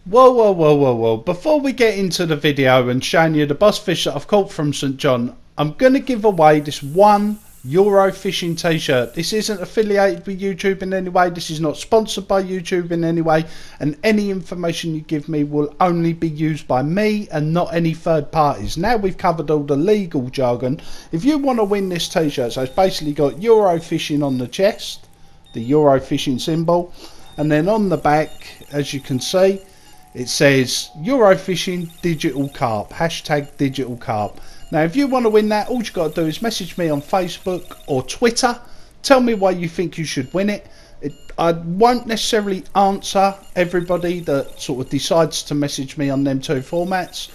Whoa. Before we get into the video and showing you the bass fish that I've caught from St John, I'm going to give away this €1 fishing t-shirt. This isn't affiliated with YouTube in any way. This is not sponsored by YouTube in any way. And any information you give me will only be used by me and not any third parties. Now we've covered all the legal jargon. If you want to win this t-shirt, so it's basically got Euro fishing on the chest, the Euro fishing symbol. And then on the back, as you can see, it says Eurofishing Digital Carp, hashtag Digital Carp. Now if you want to win that, all you got to do is message me on Facebook or Twitter. Tell me why you think you should win it. I won't necessarily answer everybody that sort of decides to message me on them two formats,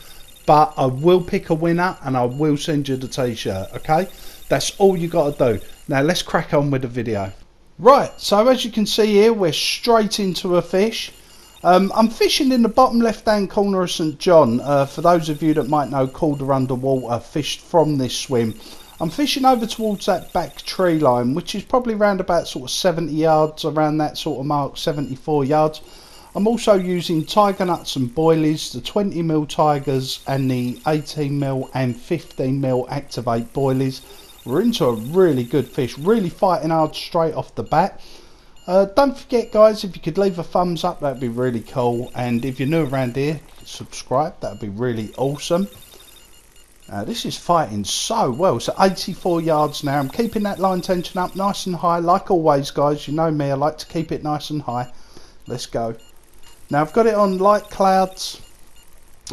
but I will pick a winner and I will send you the t-shirt, okay? That's all you got to do. Now let's crack on with the video. Right, so as you can see here, we're straight into a fish. I'm fishing in the bottom left hand corner of St John. For those of you that might know Calder Underwater, fished from this swim. I'm fishing over towards that back tree line, which is probably around about sort of 70 yards, around that sort of mark, 74 yards. I'm also using tiger nuts and boilies, the 20mm tigers and the 18mm and 15mm activate boilies. We're into a really good fish, really fighting hard straight off the bat. Don't forget guys, if you could leave a thumbs up, that'd be really cool, and if you're new around here, subscribe, that'd be really awesome. This is fighting so well. So 84 yards now. I'm keeping that line tension up nice and high, like always guys. You know me, I like to keep it nice and high. Let's go. Now I've got it on light clouds,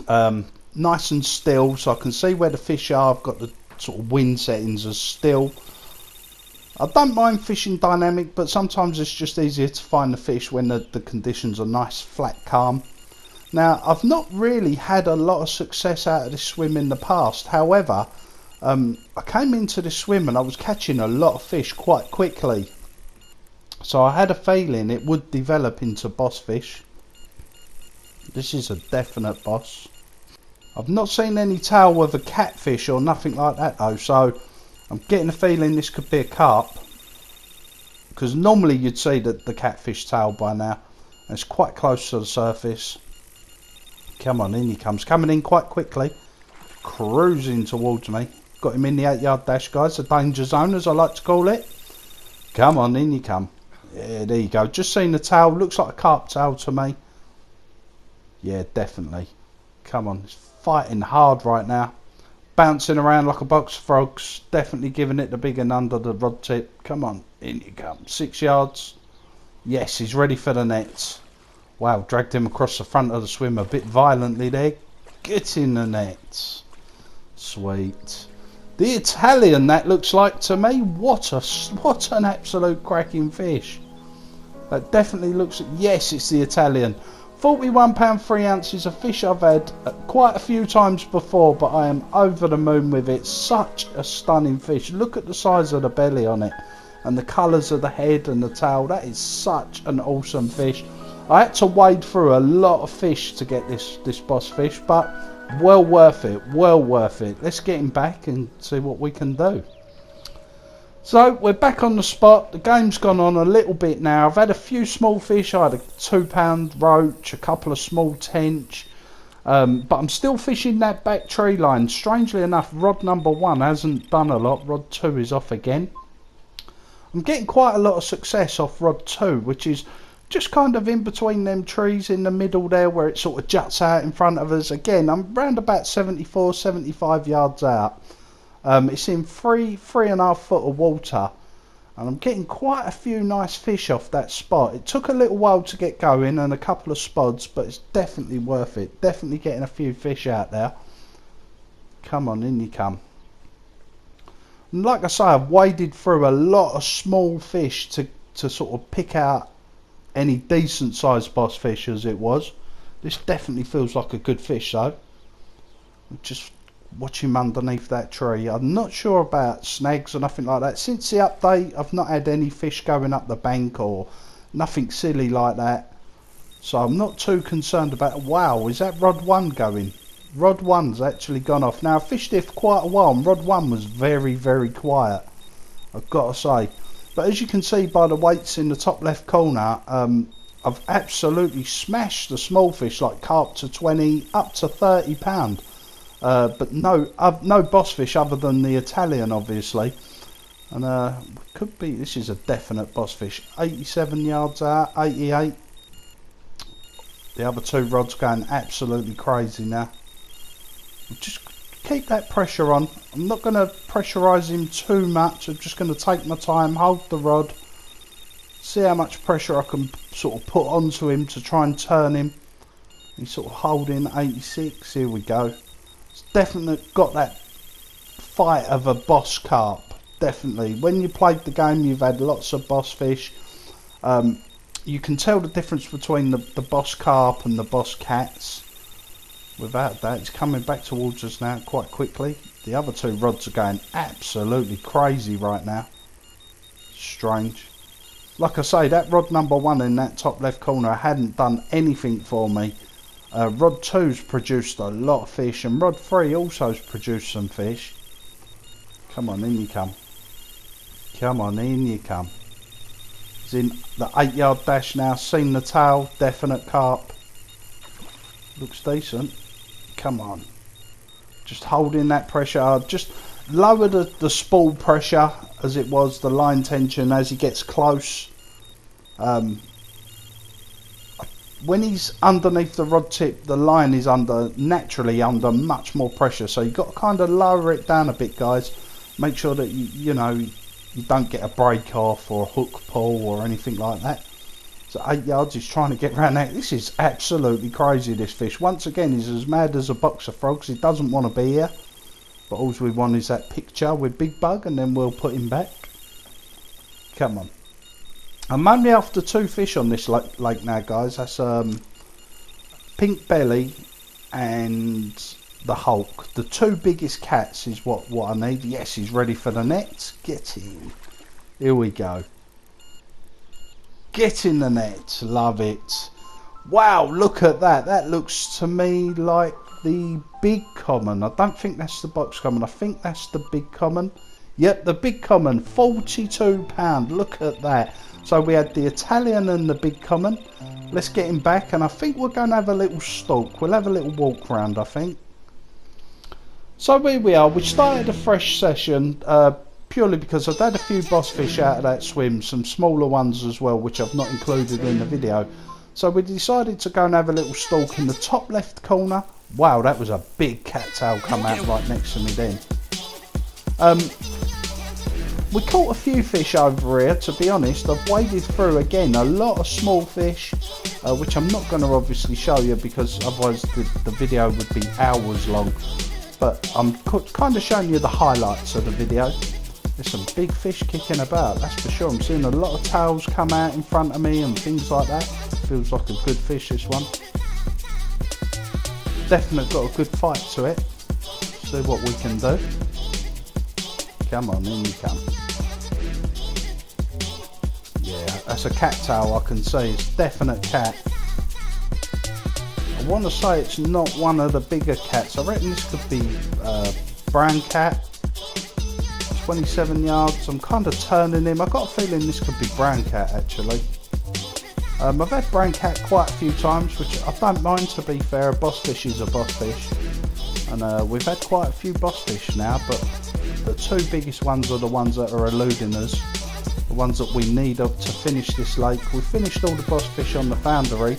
nice and still, so I can see where the fish are. I've got the sort of wind settings as still. I don't mind fishing dynamic, but sometimes it's just easier to find the fish when the conditions are nice, flat, calm. Now, I've not really had a lot of success out of this swim in the past. However, I came into this swim and I was catching a lot of fish quite quickly. So I had a feeling it would develop into boss fish. This is a definite boss. I've not seen any tail of a catfish or nothing like that though, so I'm getting a feeling this could be a carp, because normally you'd see the catfish tail by now. It's quite close to the surface. Come on, in he comes, coming in quite quickly, cruising towards me. Got him in the 8-yard dash guys, the danger zone as I like to call it. Come on, in you come. Yeah, there you go, just seen the tail, looks like a carp tail to me. Yeah, definitely. Come on, it's fighting hard right now. Bouncing around like a box of frogs, definitely giving it the big and under the rod tip. Come on, in you come. 6 yards. Yes, he's ready for the nets. Wow, dragged him across the front of the swim a bit violently there. Get in the nets. Sweet. The Italian, that looks like to me. What an absolute cracking fish. That definitely looks, yes, it's the Italian. 41 pound 3 ounces, a fish I've had quite a few times before, but I am over the moon with it. Such a stunning fish. Look at the size of the belly on it and the colours of the head and the tail. That is such an awesome fish. I had to wade through a lot of fish to get this boss fish, but well worth it, well worth it. Let's get him back and see what we can do. So we're back on the spot. The game's gone on a little bit now. I've had a few small fish. I had a 2 pound roach, a couple of small tench, but I'm still fishing that back tree line. Strangely enough, rod number 1 hasn't done a lot. Rod 2 is off again. I'm getting quite a lot of success off rod 2, which is just kind of in between them trees in the middle there, where it sort of juts out in front of us. Again, I'm around about 74, 75 yards out. It's in 3.5 foot of water, and I'm getting quite a few nice fish off that spot. It took a little while to get going and a couple of spods, but it's definitely worth it. Definitely getting a few fish out there. Come on, in you come. And like I say, I've waded through a lot of small fish to sort of pick out any decent sized boss fish as it was. This definitely feels like a good fish though. Just watch him underneath that tree. I'm not sure about snags or nothing like that. Since the update, I've not had any fish going up the bank or nothing silly like that, so I'm not too concerned about it. Wow, is that rod 1 going? Rod 1's actually gone off. Now I fished it for quite a while and rod 1 was very quiet, I've got to say. But as you can see by the weights in the top left corner, I've absolutely smashed the small fish like carp to 20 up to £30, but no boss fish other than the Italian, obviously. And could be, this is a definite boss fish. 87 yards out, 88. The other two rods going absolutely crazy now. Just keep that pressure on. I'm not going to pressurise him too much. I'm just going to take my time, hold the rod, see how much pressure I can sort of put onto him to try and turn him. He's sort of holding 86. Here we go. It's definitely got that fight of a boss carp. Definitely. When you played the game, you've had lots of boss fish. You can tell the difference between the boss carp and the boss cats. Without that, it's coming back towards us now quite quickly. The other two rods are going absolutely crazy right now. Strange. Like I say, that rod number 1 in that top left corner hadn't done anything for me. Rod 2's produced a lot of fish, and rod 3 also's produced some fish. Come on, in you come. Come on, in you come. He's in the 8-yard dash now, seen the tail, definite carp. Looks decent. Come on. Just holding that pressure. Just lower the spool pressure as it was, the line tension as he gets close. When he's underneath the rod tip, the line is naturally under much more pressure. So you've got to kind of lower it down a bit, guys. Make sure that you don't get a break off or a hook pull or anything like that. So 8 yards, he's trying to get around that. This is absolutely crazy, this fish. Once again, he's as mad as a box of frogs. He doesn't want to be here. But all we want is that picture with Big Bug, and then we'll put him back. Come on. I'm only after 2 fish on this lake now, guys. That's Pink Belly and the Hulk. The 2 biggest cats is what I need. Yes, he's ready for the net. Get him. Here we go. Get in the net. Love it. Wow, look at that. That looks to me like the big common. I don't think that's the box common. I think that's the big common. Yep, the big common. £42. Look at that. So we had the Italian and the big common. Let's get him back, and I think we're going to have a little stalk. We'll have a little walk round, I think. So here we are. We started a fresh session purely because I've had a few boss fish out of that swim, some smaller ones as well, which I've not included in the video. So we decided to go and have a little stalk in the top left corner. Wow, that was a big cattail come out right next to me then. We caught a few fish over here, to be honest. I've waded through again a lot of small fish, which I'm not going to obviously show you because otherwise the video would be hours long. But I'm kind of showing you the highlights of the video. There's some big fish kicking about, that's for sure. I'm seeing a lot of tails come out in front of me and things like that. Feels like a good fish, this one. Definitely got a good fight to it. See what we can do. Come on, in you come. Yeah, that's a cattail, I can see. It's definite cat. I want to say it's not one of the bigger cats. I reckon this could be brown cat. 27 yards. I'm kind of turning him. I've got a feeling this could be brown cat actually. I've had brown cat quite a few times, which I don't mind, to be fair. A boss fish is a boss fish. And we've had quite a few boss fish now, but the 2 biggest ones are the ones that are eluding us. The ones that we need to finish this lake. We've finished all the boss fish on the foundry.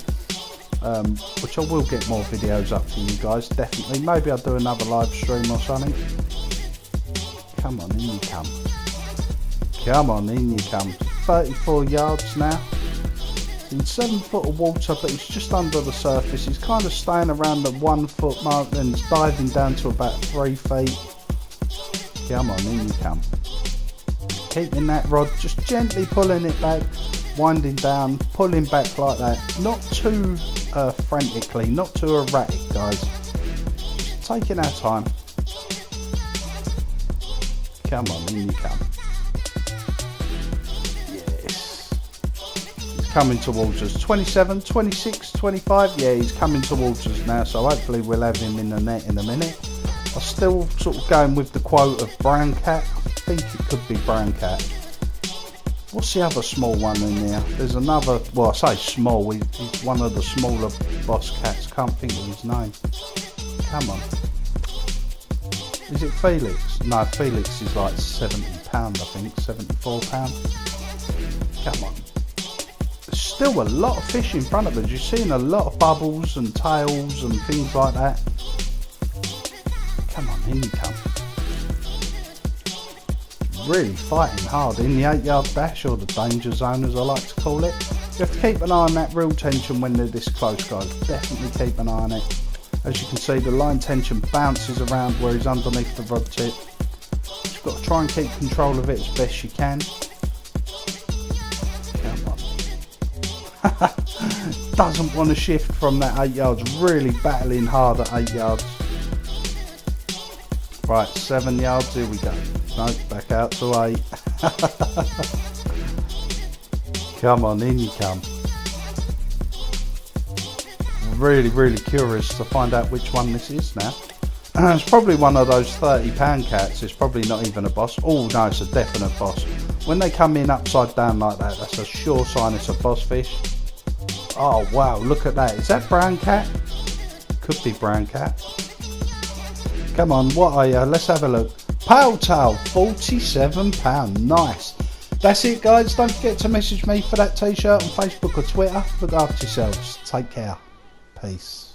Which I will get more videos up for you guys, definitely. Maybe I'll do another live stream or something. Come on, in you come. Come on, in you come. 34 yards now. He's in 7 foot of water, but he's just under the surface. He's kind of staying around the 1 foot mark, then he's diving down to about 3 feet. Come on, in you come. Keeping that rod, just gently pulling it back, winding down, pulling back like that. Not too frantically, not too erratic, guys. Just taking our time. Come on, in you come. Yes. He's coming towards us. 27, 26, 25. Yeah, he's coming towards us now, so hopefully we'll have him in the net in a minute. I'm still sort of going with the quote of brown cat. I think it could be brown cat. What's the other small one in there? There's another, well I say small, he's one of the smaller boss cats, can't think of his name. Come on. Is it Felix? No, Felix is like £70 I think, £74. Come on. There's still a lot of fish in front of us. You're seeing a lot of bubbles and tails and things like that. Come on, in you come. Really fighting hard in the 8-yard dash, or the danger zone as I like to call it. You have to keep an eye on that reel tension when they're this close, guys. Definitely keep an eye on it. As you can see, the line tension bounces around where he's underneath the rod tip. You've got to try and keep control of it as best you can. Come on. Doesn't want to shift from that 8 yards. Really battling hard at 8 yards. Right, 7 yards, here we go. No, back out to 8. Come on, in you come. Really curious to find out which one this is now. It's probably one of those £30 cats. It's probably not even a boss. Oh no, it's a definite boss. When they come in upside down like that, that's a sure sign it's a boss fish. Oh wow, look at that. Is that brown cat? Could be brown cat. Come on, what are you? Let's have a look. Pale tail, £47. Nice. That's it, guys. Don't forget to message me for that t-shirt on Facebook or Twitter. Look after yourselves. Take care. Peace.